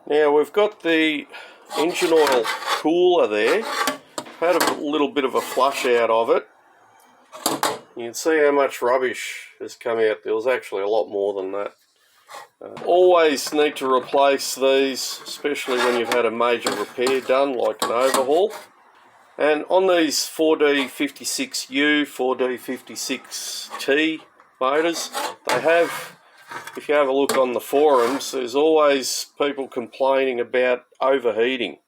Now we've got the engine oil cooler there. Had a little bit of a flush out of it. You can see how much rubbish has come out. There was actually a lot more than that. Always need to replace these, especially when you've had a major repair done, like an overhaul. And on these 4D56U, 4D56T motors, they have, if you have a look on the forums, there's always people complaining about overheating.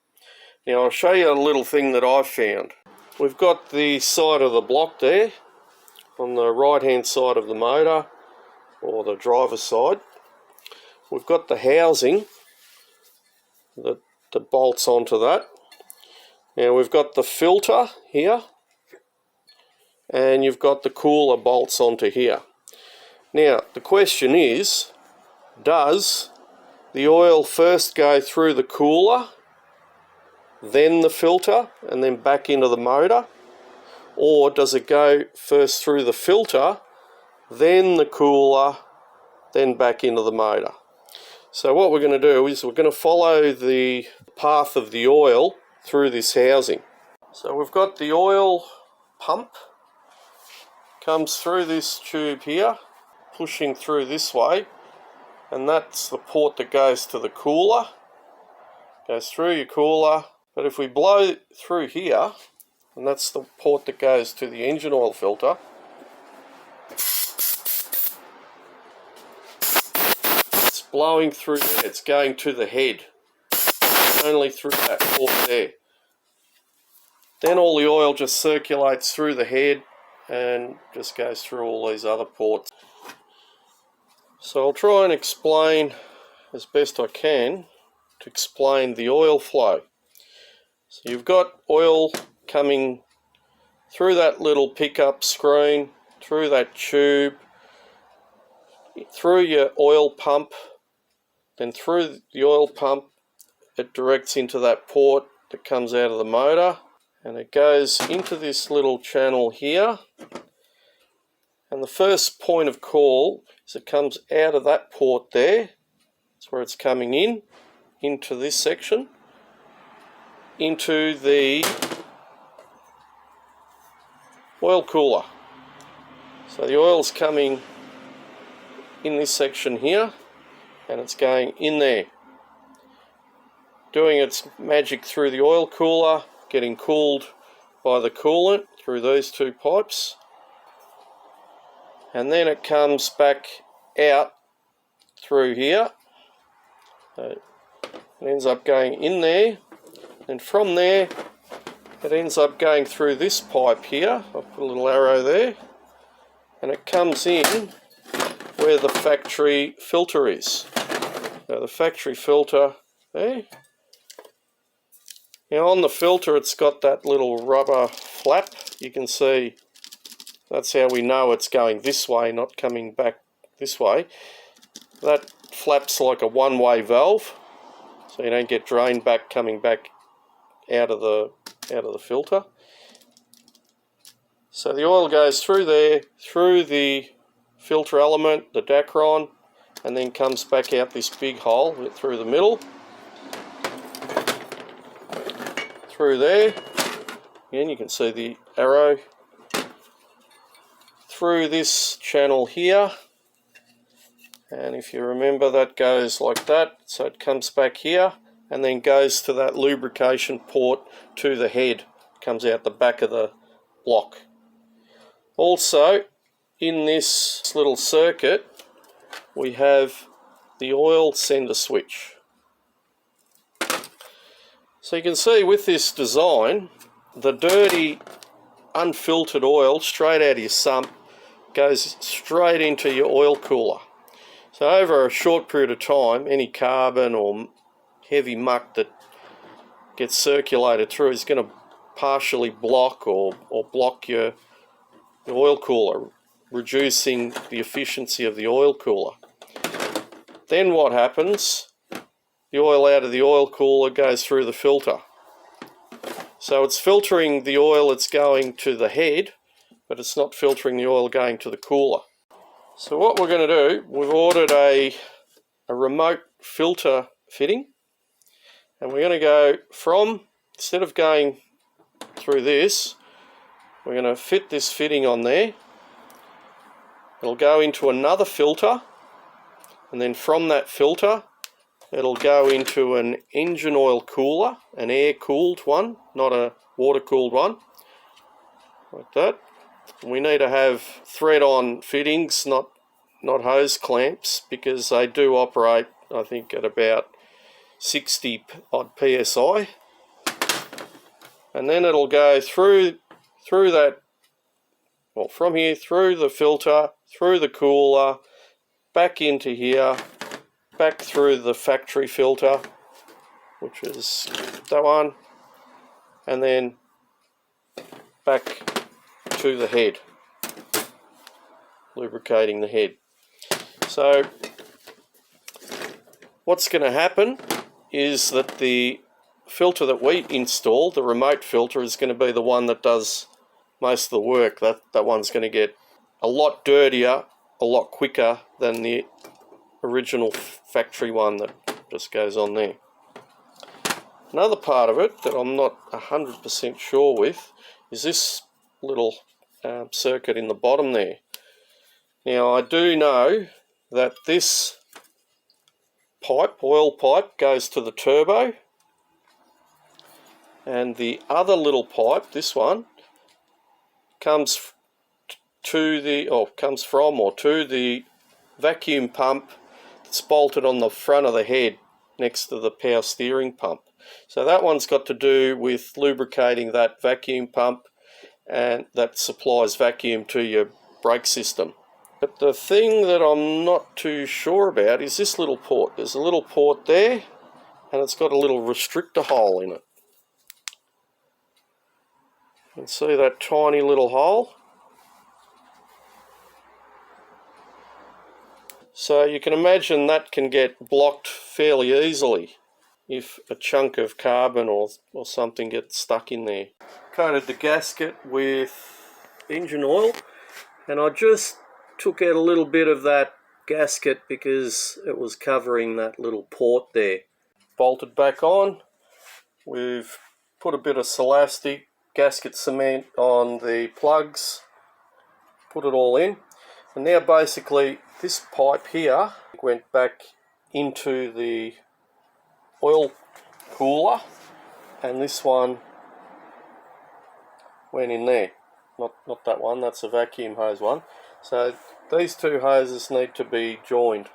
Now I'll show you a little thing that I've found. We've got the side of the block there, on the right hand side of the motor, or the driver's side. We've got the housing that bolts onto that. Now we've got the filter here, and you've got the cooler bolts onto here. Now the question is, does the oil first go through the cooler, then the filter, and then back into the motor? Or does it go first through the filter, then the cooler, then back into the motor? So what we're going to do is we're going to follow the path of the oil through this housing. So we've got the oil pump, comes through this tube here, pushing through this way, and that's the port that goes to the cooler. Goes through your cooler, but if we blow through here, and that's the port that goes to the engine oil filter, it's blowing through there, it's going to the head, only through that port there. Then all the oil just circulates through the head and just goes through all these other ports. So I'll try and explain as best I can to explain the oil flow. So you've got oil coming through that little pickup screen, through that tube, through your oil pump, then through the oil pump it directs into that port that comes out of the motor, and it goes into this little channel here. And the first point of call is it comes out of that port there. That's where it's coming in, into this section, into the oil cooler. So the oil's coming in this section here, and it's going in there, doing its magic through the oil cooler, getting cooled by the coolant through these two pipes, and then it comes back out through here. It ends up going in there, and from there it ends up going through this pipe here. I'll put a little arrow there, and it comes in where the factory filter is. Now the factory filter there. Now on the filter it's got that little rubber flap. You can see that's how we know it's going this way, not coming back this way. That flap's like a one-way valve, so you don't get drain back coming back out of the filter. So the oil goes through there, through the filter element, the Dacron, and then comes back out this big hole through the middle. Through there, again you can see the arrow, through this channel here, and if you remember that goes like that, so it comes back here and then goes to that lubrication port to the head, comes out the back of the block. Also in this little circuit we have the oil sender switch. So you can see with this design, the dirty unfiltered oil straight out of your sump goes straight into your oil cooler. So over a short period of time, any carbon or heavy muck that gets circulated through is going to partially block or block your oil cooler, reducing the efficiency of the oil cooler. Then what happens? The oil out of the oil cooler goes through the filter. So it's filtering the oil that's going to the head, but it's not filtering the oil going to the cooler. So what we're going to do, we've ordered a remote filter fitting, And we're going to go from, instead of going through this, we're going to fit this fitting on there. It'll go into another filter, and then from that filter it'll go into an engine oil cooler, an air cooled one, not a water cooled one, like that. We need to have thread on fittings, not hose clamps, because they do operate, I think, at about 60 odd psi. And then it'll go through that, well, from here through the filter, through the cooler, back into here, back through the factory filter, which is that one, and then back to the head, lubricating the head. So what's going to happen is that the filter that we installed, the remote filter, is going to be the one that does most of the work. That one's going to get a lot dirtier a lot quicker than the original factory one that just goes on there. Another part of it that I'm not 100% sure with is this little circuit in the bottom there. Now I do know that this pipe, oil pipe, goes to the turbo, and the other little pipe, this one, comes to the vacuum pump that's bolted on the front of the head next to the power steering pump. So that one's got to do with lubricating that vacuum pump, and that supplies vacuum to your brake system. But the thing that I'm not too sure about is this little port. There's a little port there, and it's got a little restrictor hole in it. You can see that tiny little hole. So you can imagine that can get blocked fairly easily if a chunk of carbon or something gets stuck in there. Coated the gasket with engine oil, and I just took out a little bit of that gasket because it was covering that little port there. Bolted back on. We've put a bit of Celastic gasket cement on the plugs, put it all in, and now basically this pipe here went back into the oil cooler, and this one went in there. Not that one, that's a vacuum hose one. So these two hoses need to be joined.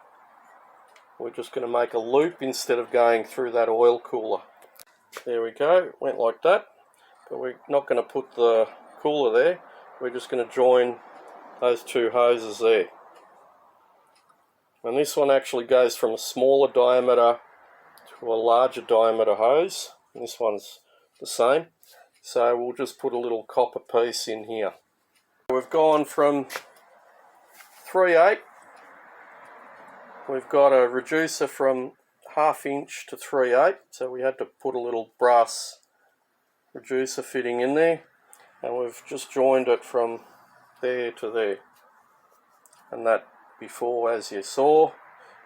We're just going to make a loop instead of going through that oil cooler. There we go, went like that, but we're not going to put the cooler there. We're just going to join those two hoses there. And this one actually goes from a smaller diameter to a larger diameter hose, and this one's the same. So we'll just put a little copper piece in here. We've gone from 3/8. We've got a reducer from 1/2 inch to 3/8, so we had to put a little brass reducer fitting in there, and we've just joined it from there to there. And that before, as you saw,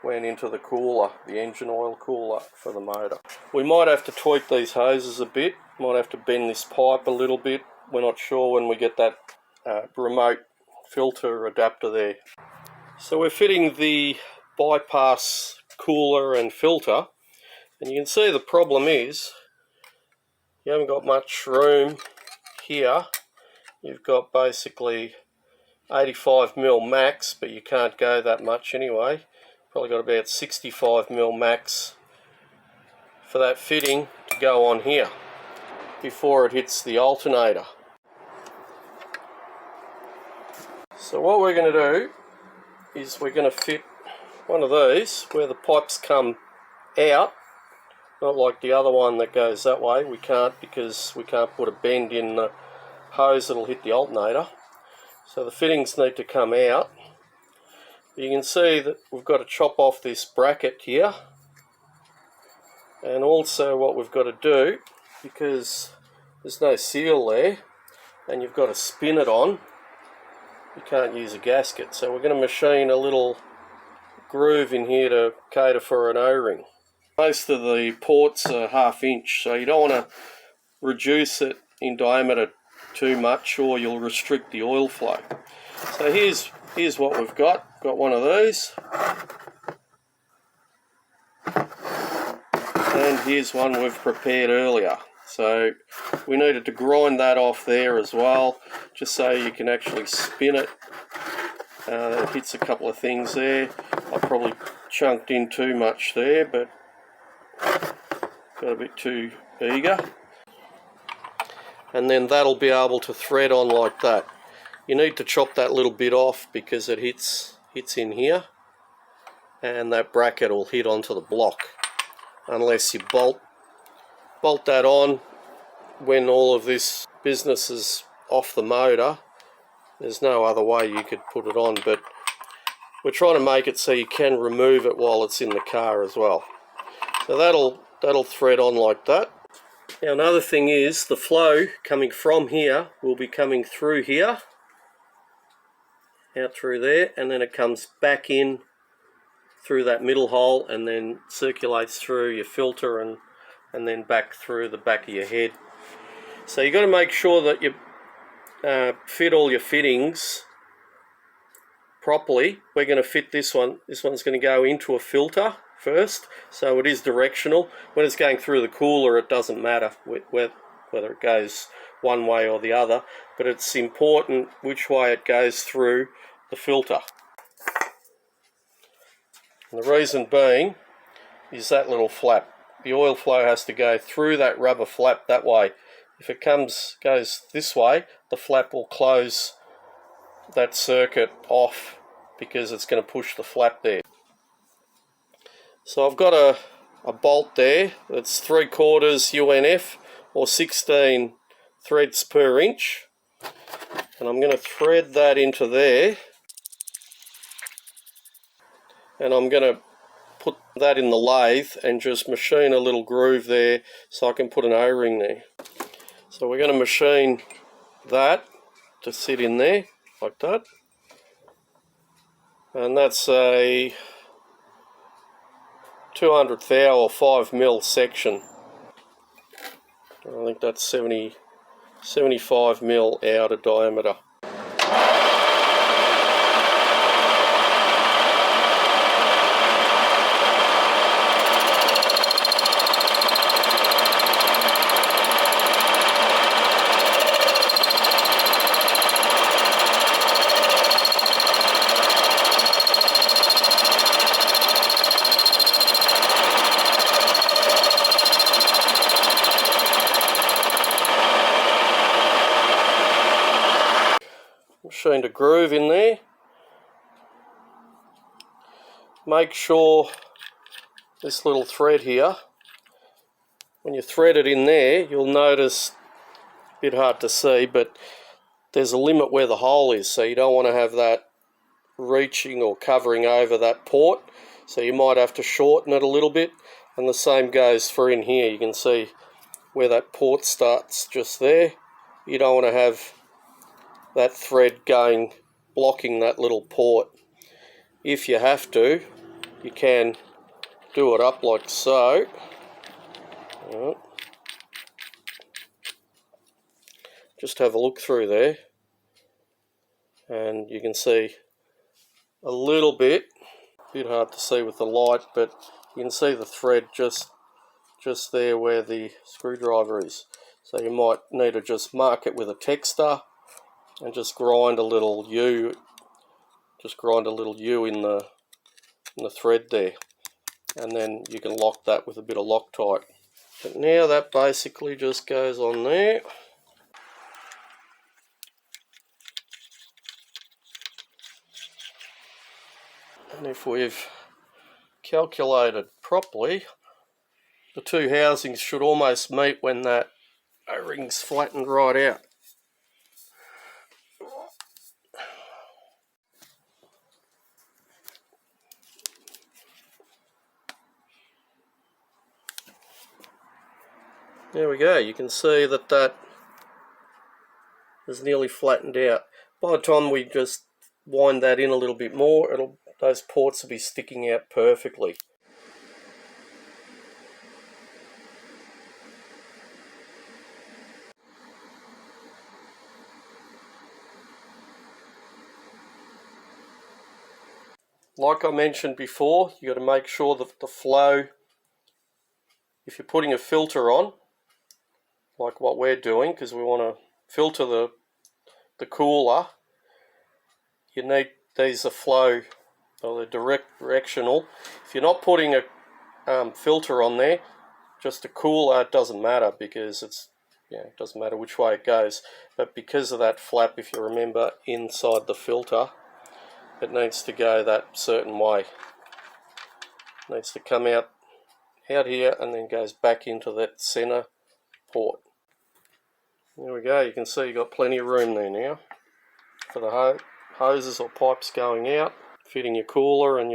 went into the cooler, the engine oil cooler for the motor. We might have to tweak these hoses a bit, might have to bend this pipe a little bit. We're not sure when we get that remote filter adapter there. So we're fitting the bypass cooler and filter, and you can see the problem is you haven't got much room here. You've got basically 85mm max, but you can't go that much anyway. Probably got about 65mm max for that fitting to go on here before it hits the alternator. So what we're going to do is we're going to fit one of these where the pipes come out, not like the other one that goes that way. We can't, because we can't put a bend in the hose that'll hit the alternator. So the fittings need to come out. You can see that we've got to chop off this bracket here, and also what we've got to do, because there's no seal there and you've got to spin it on, you can't use a gasket, so we're going to machine a little groove in here to cater for an O-ring. Most of the ports are 1/2 inch, so you don't want to reduce it in diameter too much or you'll restrict the oil flow. So here's what we've got. Got one of these. And here's one we've prepared earlier. So we needed to grind that off there as well, just so you can actually spin it. It hits a couple of things there. I probably chunked in too much there, but got a bit too eager. And then that'll be able to thread on like that. You need to chop that little bit off because it hits in here, and that bracket will hit onto the block unless you bolt that on when all of this business is off the motor. There's no other way you could put it on, but we're trying to make it so you can remove it while it's in the car as well. So that'll thread on like that. Now another thing is the flow coming from here will be coming through here, out through there, and then it comes back in through that middle hole and then circulates through your filter and then back through the back of your head. So you've got to make sure that you fit all your fittings properly. We're going to fit this one. This one's going to go into a filter first, so it is directional. When it's going through the cooler, it doesn't matter whether it goes one way or the other, but it's important which way it goes through the filter. And the reason being is that little flap. The oil flow has to go through that rubber flap that way. If it goes this way, the flap will close that circuit off because it's going to push the flap there. So I've got a bolt there that's 3/4 UNF or 16 threads per inch, and I'm going to thread that into there, and I'm going to put that in the lathe and just machine a little groove there so I can put an O-ring there. So we're going to machine that to sit in there like that, and that's a 200th or 5mm section. I think that's 75mm outer diameter. Machined a groove in there. Make sure this little thread here, when you thread it in there, you'll notice, a bit hard to see, but there's a limit where the hole is, so you don't want to have that reaching or covering over that port, so you might have to shorten it a little bit. And the same goes for in here. You can see where that port starts just there. You don't want to have that thread blocking that little port. If you have to, you can do it up like so. Just have a look through there, and you can see a little bit hard to see with the light, but you can see the thread just there where the screwdriver is. So you might need to just mark it with a texter and just grind a little U. In the thread there, and then you can lock that with a bit of Loctite. But now that basically just goes on there. And if we've calculated properly, the two housings should almost meet when that O-ring's flattened right out. There we go. You can see that is nearly flattened out. By the time we just wind that in a little bit more, those ports will be sticking out perfectly. like I mentioned before, you got to make sure that the flow, if you're putting a filter on, like what we're doing, because we want to filter the cooler, you need these are flow, or they're directional. If you're not putting a filter on there, just a cooler, it doesn't matter, because it's, it doesn't matter which way it goes. But because of that flap, if you remember, inside the filter, it needs to go that certain way. It needs to come out here and then goes back into that center port. There we go. You can see you've got plenty of room there now for the hoses or pipes going out, fitting your cooler and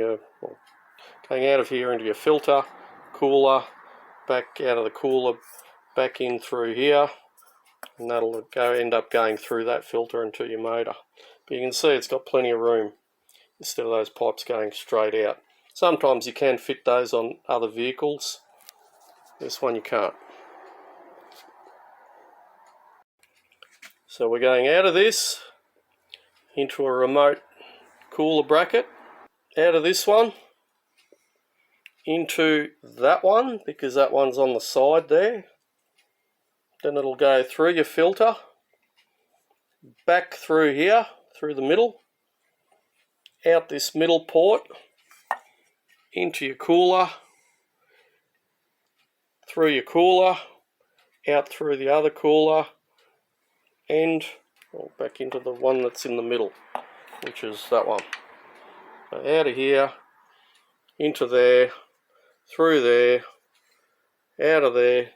going out of here into your filter, cooler, back out of the cooler, back in through here, and that'll end up going through that filter into your motor. But you can see it's got plenty of room instead of those pipes going straight out. Sometimes you can fit those on other vehicles. This one you can't. So we're going out of this into a remote cooler bracket, out of this one into that one, because that one's on the side there. Then it'll go through your filter, back through here, through the middle, out this middle port, into your cooler, through your cooler, out through the other cooler, and back into the one that's in the middle, which is that one. So out of here, into there, through there, out of there,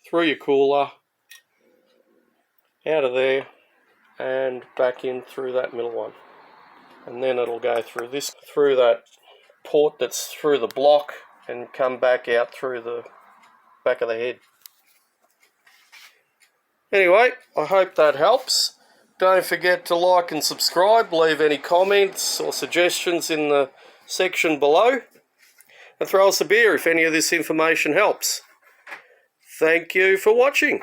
through your cooler, out of there, and back in through that middle one. And then it'll go through that port that's through the block, and come back out through the back of the head. Anyway, I hope that helps. Don't forget to like and subscribe, leave any comments or suggestions in the section below, and throw us a beer if any of this information helps. Thank you for watching.